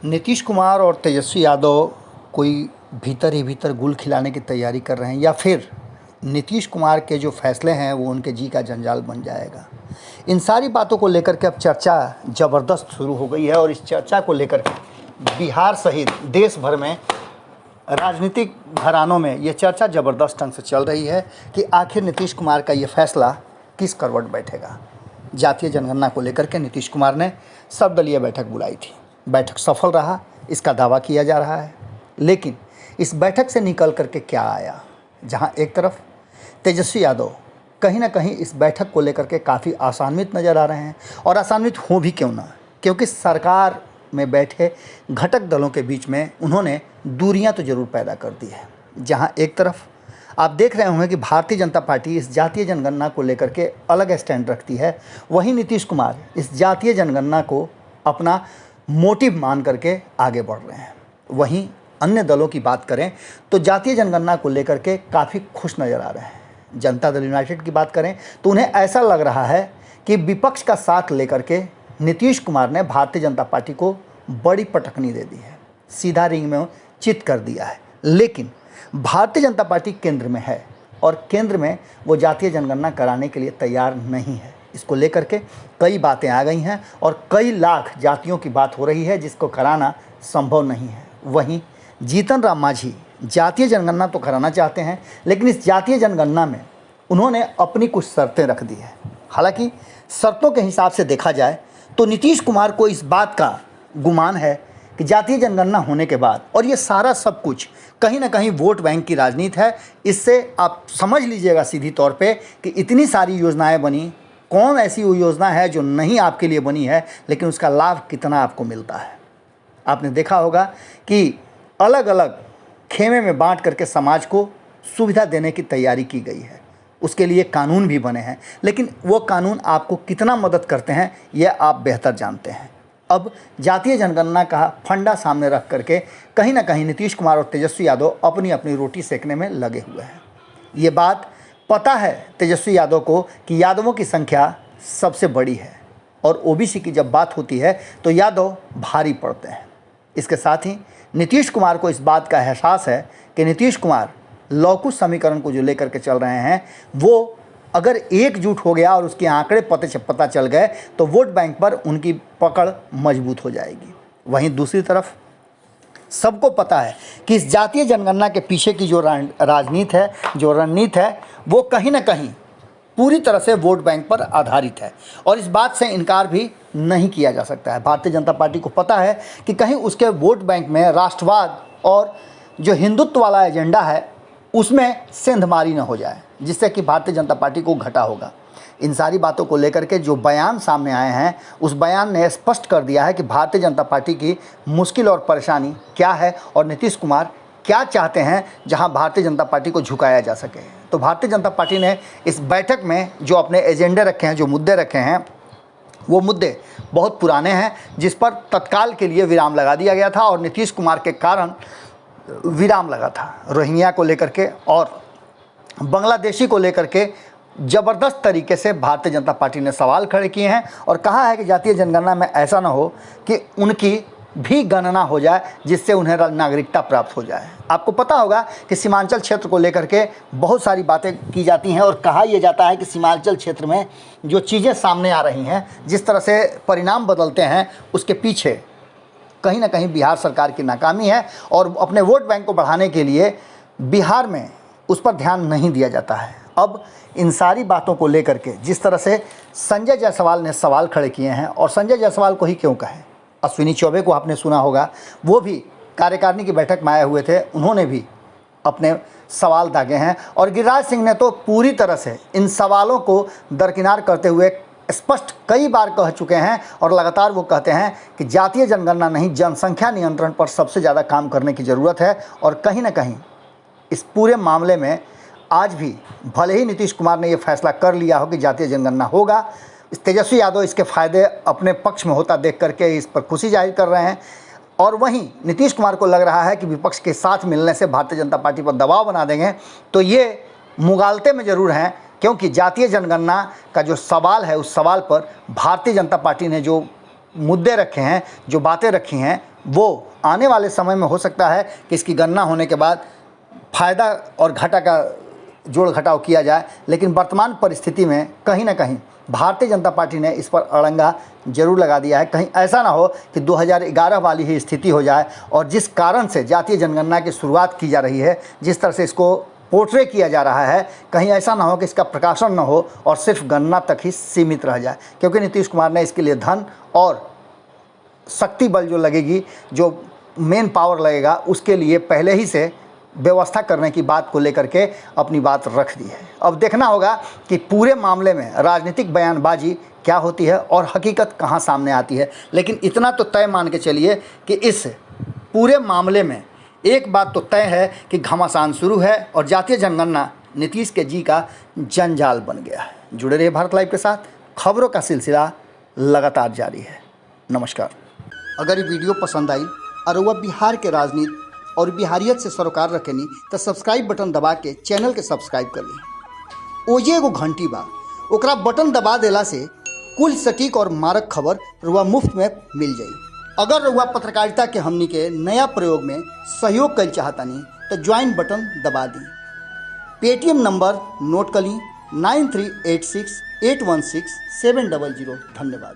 नीतीश कुमार और तेजस्वी यादव कोई भीतर ही भीतर गुल खिलाने की तैयारी कर रहे हैं या फिर नीतीश कुमार के जो फैसले हैं वो उनके जी का जंजाल बन जाएगा। इन सारी बातों को लेकर के अब चर्चा ज़बरदस्त शुरू हो गई है और इस चर्चा को लेकर के बिहार सहित देश भर में राजनीतिक घरानों में ये चर्चा ज़बरदस्त ढंग से चल रही है कि आखिर नीतीश कुमार का ये फैसला किस करवट बैठेगा। जातीय जनगणना को लेकर के नीतीश कुमार ने सर्वदलीय बैठक बुलाई थी। बैठक सफल रहा, इसका दावा किया जा रहा है। लेकिन इस बैठक से निकल करके क्या आया, जहां एक तरफ तेजस्वी यादव कहीं ना कहीं इस बैठक को लेकर के काफ़ी आशान्वित नज़र आ रहे हैं और आशान्वित हो भी क्यों ना, क्योंकि सरकार में बैठे घटक दलों के बीच में उन्होंने दूरियां तो ज़रूर पैदा कर दी है। जहां एक तरफ आप देख रहे होंगे कि भारतीय जनता पार्टी इस जातीय जनगणना को लेकर के अलग स्टैंड रखती है, वहीं नीतीश कुमार इस जातीय जनगणना को अपना मोटिव मान करके आगे बढ़ रहे हैं। वहीं अन्य दलों की बात करें तो जातीय जनगणना को लेकर के काफ़ी खुश नज़र आ रहे हैं। जनता दल यूनाइटेड की बात करें तो उन्हें ऐसा लग रहा है कि विपक्ष का साथ लेकर के नीतीश कुमार ने भारतीय जनता पार्टी को बड़ी पटकनी दे दी है, सीधा रिंग में चित कर दिया है। लेकिन भारतीय जनता पार्टी केंद्र में है और केंद्र में वो जातीय जनगणना कराने के लिए तैयार नहीं है। इसको लेकर के कई बातें आ गई हैं और कई लाख जातियों की बात हो रही है जिसको कराना संभव नहीं है। वहीं जीतन राम मांझी जातीय जनगणना तो कराना चाहते हैं, लेकिन इस जातीय जनगणना में उन्होंने अपनी कुछ शर्तें रख दी हैं। हालांकि शर्तों के हिसाब से देखा जाए तो नीतीश कुमार को इस बात का गुमान है कि जातीय जनगणना होने के बाद, और ये सारा सब कुछ कहीं ना कहीं वोट बैंक की राजनीति है। इससे आप समझ लीजिएगा सीधी तौर पे कि इतनी सारी योजनाएं बनी, कौन ऐसी योजना है जो नहीं आपके लिए बनी है, लेकिन उसका लाभ कितना आपको मिलता है। आपने देखा होगा कि अलग अलग खेमे में बांट करके समाज को सुविधा देने की तैयारी की गई है, उसके लिए कानून भी बने हैं, लेकिन वो कानून आपको कितना मदद करते हैं यह आप बेहतर जानते हैं। अब जातीय जनगणना का फंडा सामने रख करके कहीं ना कहीं नीतीश कुमार और तेजस्वी यादव अपनी अपनी रोटी सेकने में लगे हुए हैं। ये बात पता है तेजस्वी यादव को कि यादवों की संख्या सबसे बड़ी है और ओबीसी की जब बात होती है तो यादव भारी पड़ते हैं। इसके साथ ही नीतीश कुमार को इस बात का एहसास है कि नीतीश कुमार लौकुश समीकरण को जो लेकर के चल रहे हैं वो अगर एकजुट हो गया और उसके आंकड़े पता चल गए तो वोट बैंक पर उनकी पकड़ मजबूत हो जाएगी। वहीं दूसरी तरफ सबको पता है कि इस जातीय जनगणना के पीछे की जो राजनीति है, जो रणनीति है, वो कहीं ना कहीं पूरी तरह से वोट बैंक पर आधारित है और इस बात से इनकार भी नहीं किया जा सकता है। भारतीय जनता पार्टी को पता है कि कहीं उसके वोट बैंक में राष्ट्रवाद और जो हिंदुत्व वाला एजेंडा है उसमें सेंधमारी न हो जाए, जिससे कि भारतीय जनता पार्टी को घाटा होगा। इन सारी बातों को लेकर के जो बयान सामने आए हैं उस बयान ने स्पष्ट कर दिया है कि भारतीय जनता पार्टी की मुश्किल और परेशानी क्या है और नीतीश कुमार क्या चाहते हैं जहां भारतीय जनता पार्टी को झुकाया जा सके। तो भारतीय जनता पार्टी ने इस बैठक में जो अपने एजेंडे रखे हैं, जो मुद्दे रखे हैं, वो मुद्दे बहुत पुराने हैं जिस पर तत्काल के लिए विराम लगा दिया गया था और नीतीश कुमार के कारण विराम लगा था। रोहिंग्या को लेकर के और बांग्लादेशी को लेकर के ज़बरदस्त तरीके से भारतीय जनता पार्टी ने सवाल खड़े किए हैं और कहा है कि जातीय जनगणना में ऐसा ना हो कि उनकी भी गणना हो जाए जिससे उन्हें नागरिकता प्राप्त हो जाए। आपको पता होगा कि सीमांचल क्षेत्र को लेकर के बहुत सारी बातें की जाती हैं और कहा यह जाता है कि सीमांचल क्षेत्र में जो चीज़ें सामने आ रही हैं, जिस तरह से परिणाम बदलते हैं, उसके पीछे कहीं ना कहीं बिहार सरकार की नाकामी है और अपने वोट बैंक को बढ़ाने के लिए बिहार में उस पर ध्यान नहीं दिया जाता है। अब इन सारी बातों को लेकर के जिस तरह से संजय जायसवाल ने सवाल खड़े किए हैं, और संजय जायसवाल को ही क्यों कहें, अश्विनी चौबे को आपने सुना होगा, वो भी कार्यकारिणी की बैठक में आए हुए थे, उन्होंने भी अपने सवाल दागे हैं और गिरिराज सिंह ने तो पूरी तरह से इन सवालों को दरकिनार करते हुए स्पष्ट कई बार कह चुके हैं और लगातार वो कहते हैं कि जातीय जनगणना नहीं, जनसंख्या नियंत्रण पर सबसे ज़्यादा काम करने की ज़रूरत है। और कहीं ना कहीं इस पूरे मामले में आज भी भले ही नीतीश कुमार ने ये फैसला कर लिया हो कि जातीय जनगणना होगा, तेजस्वी यादव इसके फ़ायदे अपने पक्ष में होता देख करके इस पर खुशी जाहिर कर रहे हैं और वहीं नीतीश कुमार को लग रहा है कि विपक्ष के साथ मिलने से भारतीय जनता पार्टी पर दबाव बना देंगे। तो ये मुगालते में ज़रूर हैं, क्योंकि जातीय जनगणना का जो सवाल है उस सवाल पर भारतीय जनता पार्टी ने जो मुद्दे रखे हैं, जो बातें रखी हैं, वो आने वाले समय में हो सकता है कि इसकी गणना होने के बाद फ़ायदा और घाटा का जोड़ घटाव किया जाए, लेकिन वर्तमान परिस्थिति में कहीं ना कहीं भारतीय जनता पार्टी ने इस पर अड़ंगा जरूर लगा दिया है। कहीं ऐसा ना हो कि 2011 वाली ही स्थिति हो जाए, और जिस कारण से जातीय जनगणना की शुरुआत की जा रही है, जिस तरह से इसको पोर्ट्रे किया जा रहा है, कहीं ऐसा ना हो कि इसका प्रकाशन न हो और सिर्फ गणना तक ही सीमित रह जाए। क्योंकि नीतीश कुमार ने इसके लिए धन और शक्ति बल जो लगेगी, जो मेन पावर लगेगा, उसके लिए पहले ही से व्यवस्था करने की बात को लेकर के अपनी बात रख दी है। अब देखना होगा कि पूरे मामले में राजनीतिक बयानबाजी क्या होती है और हकीकत कहां सामने आती है। लेकिन इतना तो तय मान के चलिए कि इस पूरे मामले में एक बात तो तय है कि घमासान शुरू है और जातीय जनगणना नीतीश के जी का जंजाल बन गया है। जुड़े रहिए भारत लाइव के साथ, खबरों का सिलसिला लगातार जारी है। नमस्कार। अगर ये वीडियो पसंद आई और वह बिहार के राजनीति और बिहारियत से सरोकार रखेनी तो सब्सक्राइब बटन दबा के चैनल के सब्सक्राइब कर ली। ओजे एगो घंटी बा, ओकरा बटन दबा देला से कुल सटीक और मारक खबर रुआ मुफ्त में मिल जाई। अगर रुआ पत्रकारिता के हमनी के नया प्रयोग में सहयोग कर चाहतानी तो ज्वाइन बटन दबा दी। पेटीएम नंबर नोट कर ली 9386816700। धन्यवाद।